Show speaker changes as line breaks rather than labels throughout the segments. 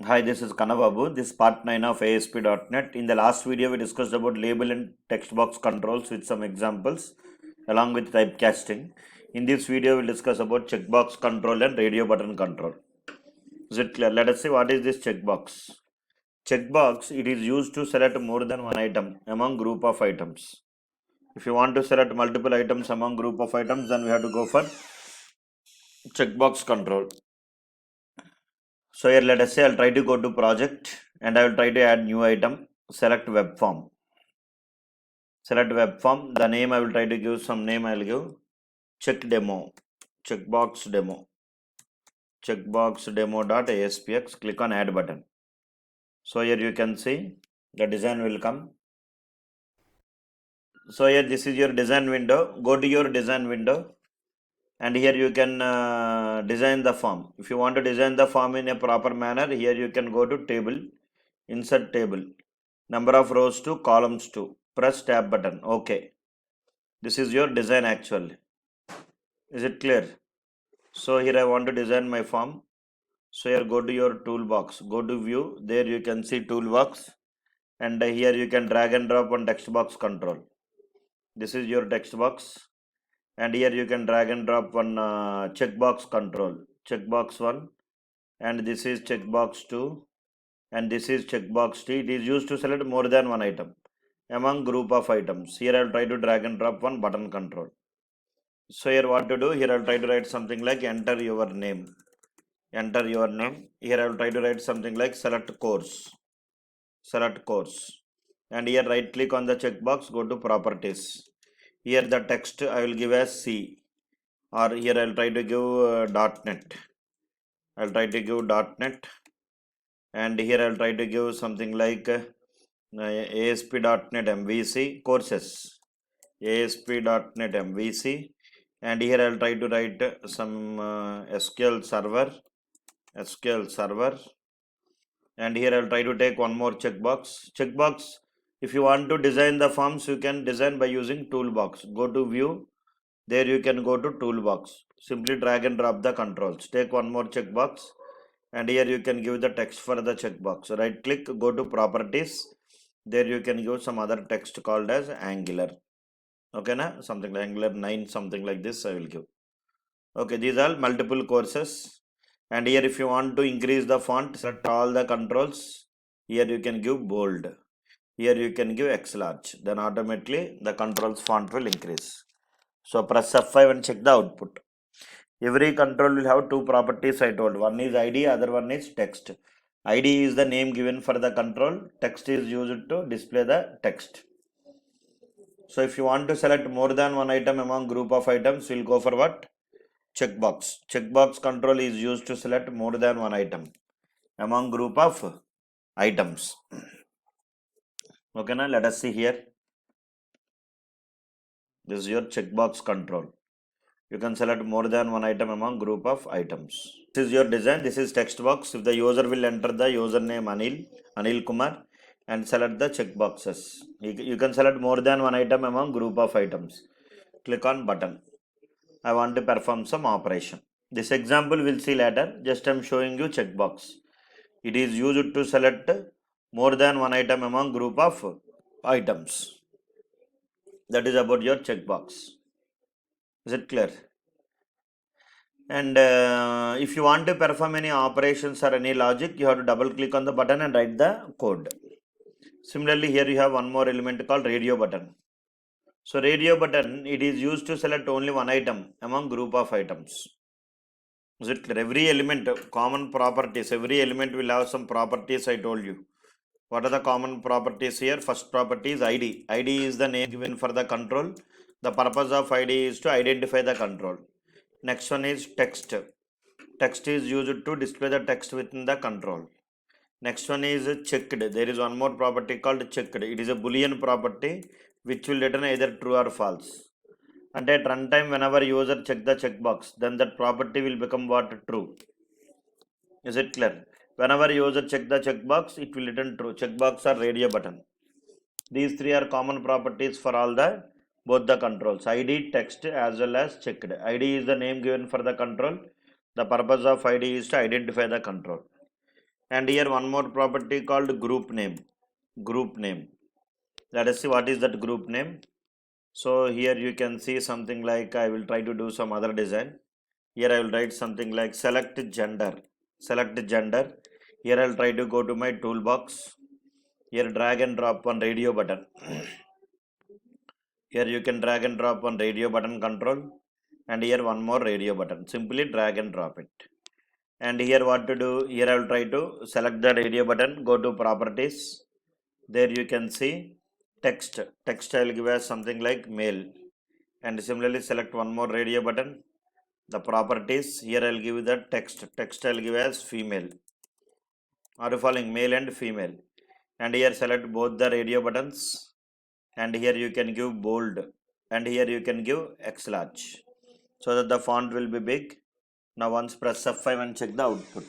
Hi, this is Kanababu. This is part 9 of ASP.NET. In the last video, we discussed about label and text box controls with some examples along with typecasting. In this video, we'll discuss about checkbox control and radio button control. Is it clear? Let us see what is this checkbox. Checkbox, it is used to select more than one item among group of items. If you want to select multiple items among group of items, then we have to go for checkbox control. So here let us say I'll try to go to project and I will try to add new item, select web form. Select web form, the name I will try to give some name, I will give check demo, checkbox demo, checkbox demo.aspx, click on add button. So here you can see the design will come. So here this is your design window, go to your design window and here you can design the form. If you want to design the form in a proper manner, here you can go to table, insert table, number of rows to columns to, press tab button, okay. This is your design actually. Is it clear? So here I want to design my form. So here go to your toolbox, go to view, there you can see toolbox and here you can drag and drop on text box control. This is your text box and here you can drag and drop one checkbox control, checkbox 1 and this is checkbox 2 and this is checkbox 3. It is used to select more than one item among group of items. Here I will try to drag and drop one button control. So here what to do, here I will try to write something like enter your name. Enter your name. Here I will try to write something like select course. Select course. And here right click on the checkbox, go to properties. Here the text I will give as C. Or here I will try to give .NET. I will try to give .NET. And here I will try to give something like ASP.NET MVC courses. ASP.NET MVC. And here I will try to write some SQL server. And here I'll try to take one more checkbox. If you want to design the forms, you can design by using toolbox. Go to view, there you can go to toolbox, simply drag and drop the controls. Take one more checkbox and here you can give the text for the checkbox. Right click, go to properties, there you can give some other text called as Angular. Okay na, something like Angular 9, something like this I will give. Okay, these are multiple courses. And here if you want to increase the font, select all the controls. Here you can give bold. Here you can give X large. Then automatically the controls font will increase. So press F5 and check the output. Every control will have two properties I told. One is ID, other one is text. ID is the name given for the control. Text is used to display the text. So if you want to select more than one item among group of items, we'll go for what? Checkbox. Checkbox control is used to select more than one item among group of items. Okay, now let us see here. This is your checkbox control. You can select more than one item among group of items. This is your design. This is text box. If the user will enter the username Anil Kumar and select the checkboxes. You can select more than one item among group of items. Click on button. I want to perform some operation. This example we'll see later. Just I'm showing you checkbox. It is used to select more than one item among group of items. That is about your checkbox. Is it clear? And if you want to perform any operations or any logic, you have to double click on the button and write the code. Similarly, here you have one more element called radio button. So radio button, it is used to select only one item among group of items. Is it clear? Every element, common properties, every element will have some properties I told you. What are the common properties here? First property is ID. ID is the name given for the control. The purpose of ID is to identify the control. Next one is text. Text is used to display the text within the control. Next one is checked. There is one more property called checked. It is a Boolean property which will return either true or false. And at runtime, whenever user check the checkbox, then that property will become what? True. Is it clear? Whenever user check the checkbox, it will return true. Checkbox or radio button. These three are common properties for all the both the controls, ID, text as well as checked. ID is the name given for the control. The purpose of ID is to identify the control. And here one more property called group name. Group name. Let us see what is that group name. So here you can see something like, I will try to do some other design. Here I will write something like select gender. Select gender. Here I will try to go to my toolbox. Here drag and drop one radio button. Here you can drag and drop one radio button control, and here one more radio button. Simply drag and drop it. And here what to do? Here I will try to select the radio button, go to properties. There you can see text. Text I will give as something like male. And similarly select one more radio button. The properties, here I will give the text. Text I will give as female. Are you following? Male and female. And here select both the radio buttons. And here you can give bold, and here you can give X large, so that the font will be big. Now once press F5 and check the output.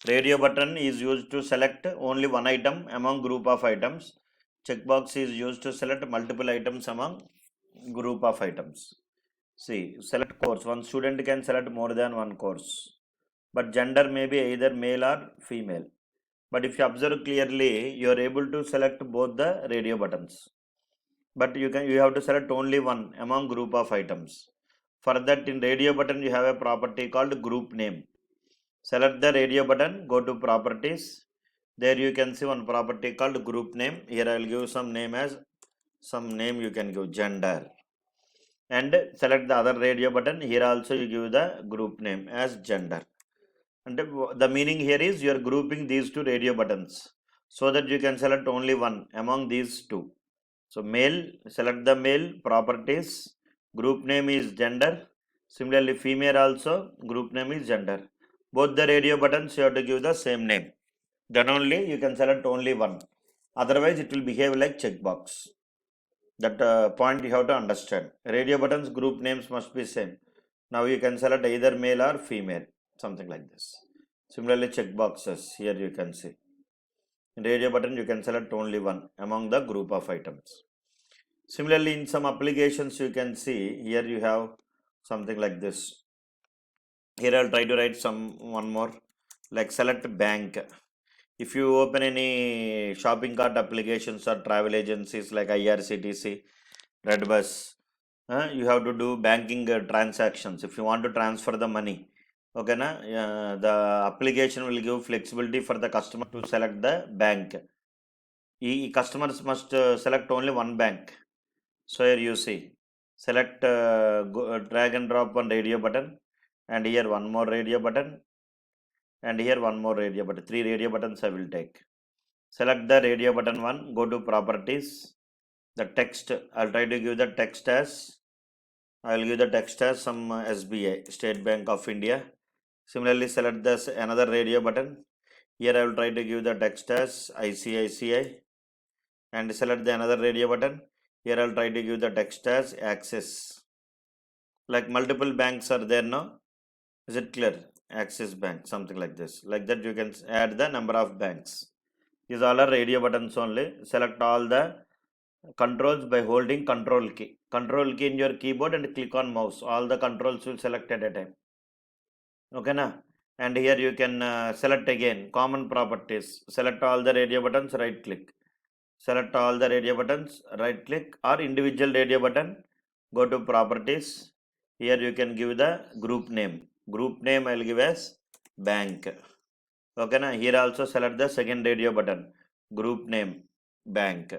Radio button is used to select only one item among group of items. Checkbox is used to select multiple items among group of items. See, select course. One student can select more than one course, but gender may be either male or female. But if you observe clearly, you are able to select both the radio buttons. But you have to select only one among group of items. For that, in radio button you have a property called group name. Select the radio button, go to properties. There you can see one property called group name. Here I will give some name as you can give gender. And select the other radio button. Here also you give the group name as gender. And the meaning here is you are grouping these two radio buttons so that you can select only one among these two. So male, select the male, properties, group name is gender. Similarly female also, group name is gender. Both the radio buttons you have to give the same name. Then only you can select only one. Otherwise it will behave like checkbox. That point you have to understand. Radio buttons group names must be same. Now you can select either male or female, something like this. Similarly checkboxes, here you can see. In radio button you can select only one among the group of items. Similarly in some applications you can see, here you have something like this. Here I will try to write one more, like select bank. If you open any shopping cart applications or travel agencies like IRCTC, Redbus, you have to do banking transactions. If you want to transfer the money, okay na, the application will give flexibility for the customer to select the bank. Customers must select only one bank. So here you see, select drag and drop one radio button, and here one more radio button, and here one more radio button. 3 radio buttons I will take. Select the radio button 1, go to properties. The text, I'll try to give the text as, I will give the text as some SBI, State Bank of India. Similarly select this another radio button. Here I will try to give the text as ICICI, and select the another radio button. Here I will try to give the text as Axis. Like multiple banks are there now. Is it clear? Axis Bank, something like this. Like that you can add the number of banks. These all are radio buttons only. Select all the controls by holding control key. Control key in your keyboard and click on mouse. All the controls will select at a time. Okay na? And here you can select again common properties. Select all the radio buttons, right click. Select all the radio buttons, right click, or individual radio button, go to properties. Here you can give the group name. Group name I will give as bank. Okay na? Here also select the second radio button, group name bank.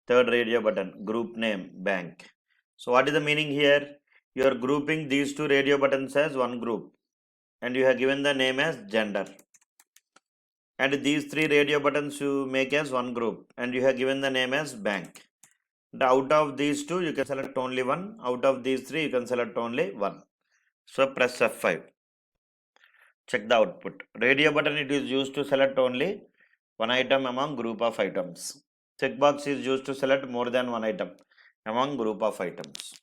Third radio button, group name bank. So what is the meaning here? You are grouping these two radio buttons as one group, and you have given the name as gender. And these 3 radio buttons you make as one group, and you have given the name as bank. And out of these 2 you can select only one. Out of these 3 you can select only one. So press F5. Check the output. Radio button, it is used to select only one item among group of items. Checkbox is used to select more than one item among group of items.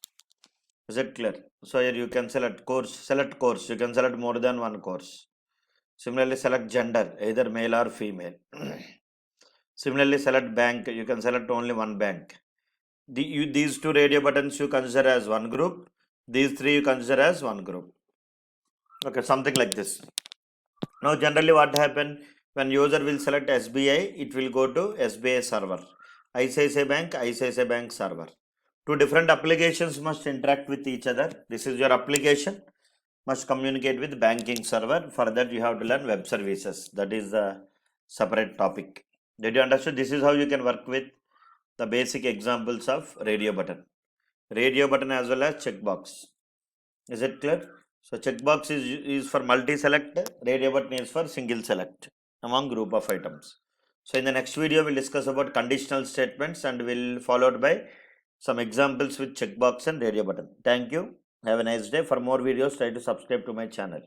Is it clear? So here you can select course, you can select more than one course. Similarly select gender, either male or female. Similarly select bank, you can select only one bank. These 2 radio buttons you consider as one group, these 3 you consider as one group. Okay, something like this. Now generally what happen, When user will select SBI, it will go to SBI server. ICICI Bank server. Two different applications must interact with each other. This is your application, must communicate with banking server. For that, you have to learn web services. That is the separate topic. Did you understand? This is how you can work with the basic examples of radio button. Radio button as well as checkbox. Is it clear? So checkbox is for multi-select, radio button is for single select among group of items. So in the next video, we'll discuss about conditional statements and we'll followed by some examples with checkbox and radio button. Thank you. Have a nice day. For more videos, try to subscribe to my channel.